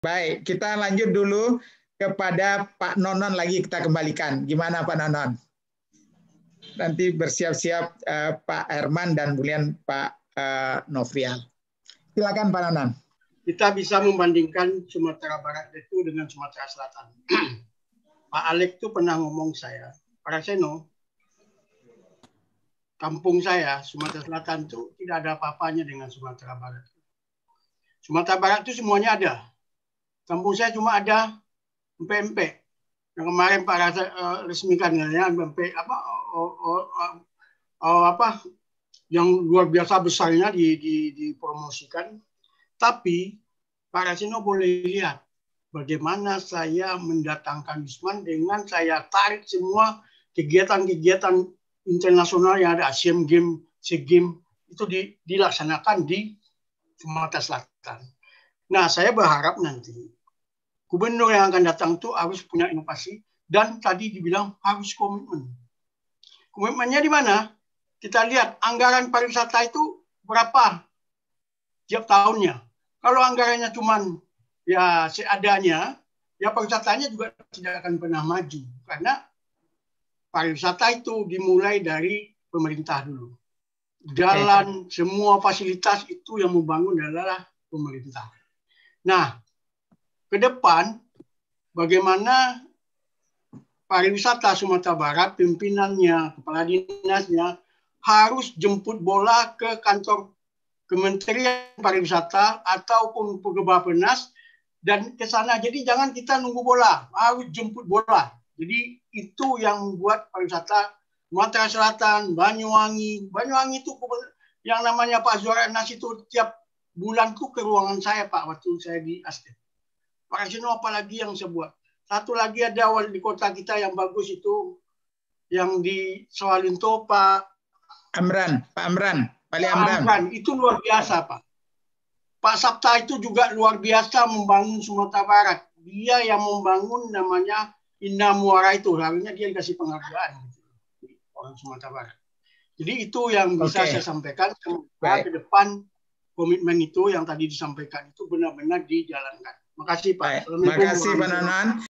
Baik, kita lanjut dulu kepada Pak Nonon lagi, kita kembalikan. Gimana Pak Nonon? Nanti bersiap-siap Pak Herman dan kemudian Pak Nofrial. Silakan Pak Nonon. Kita bisa membandingkan Sumatera Barat itu dengan Sumatera Selatan. Pak Alek itu pernah ngomong saya, Pak Raseno, kampung saya, Sumatera Selatan itu tidak ada apa-apanya dengan Sumatera Barat. Sumatera Barat itu semuanya ada. Kampung saya cuma ada empek-empek. Yang kemarin Pak Rasa resmikan ya, empek apa yang luar biasa besarnya dipromosikan. Tapi Pak Rasino boleh lihat bagaimana saya mendatangkan Wisman dengan saya tarik semua kegiatan-kegiatan internasional yang ada, Asian Games, SEA Games, itu dilaksanakan di Sumatera Selatan. Nah, saya berharap nanti gubernur yang akan datang itu harus punya inovasi dan tadi dibilang harus komitmen. Komitmennya di mana? Kita lihat anggaran pariwisata itu berapa tiap tahunnya. Kalau anggarannya cuma ya seadanya, ya pariwisatanya juga tidak akan pernah maju karena pariwisata itu dimulai dari pemerintah dulu. Jalan, semua fasilitas itu yang membangun adalah pemerintah. Nah, ke depan bagaimana pariwisata Sumatera Barat, pimpinannya, kepala dinasnya harus jemput bola ke kantor Kementerian Pariwisata ataupun Bappenas dan ke sana. Jadi jangan kita nunggu bola, harus jemput bola. Jadi itu yang membuat pariwisata Sumatera Selatan, Banyuwangi. Banyuwangi itu yang namanya Pak Zuarnas itu tiap bulan tuh ke ruangan saya Pak waktu saya di Asdep. Pak Rasino apalagi yang saya buat. Satu lagi ada di kota kita yang bagus itu yang di Sawalunto Pak Amran, Pak Amran. Amran itu luar biasa Pak. Pak Sabta itu juga luar biasa membangun Sumatera Barat. Dia yang membangun namanya Indah Muara itu. Harusnya dia dikasih penghargaan orang Sumatera Barat. Jadi itu yang bisa saya sampaikan. Semoga ke depan komitmen itu yang tadi disampaikan itu benar-benar dijalankan. Makasih Pak. Terima kasih Pak Nonon.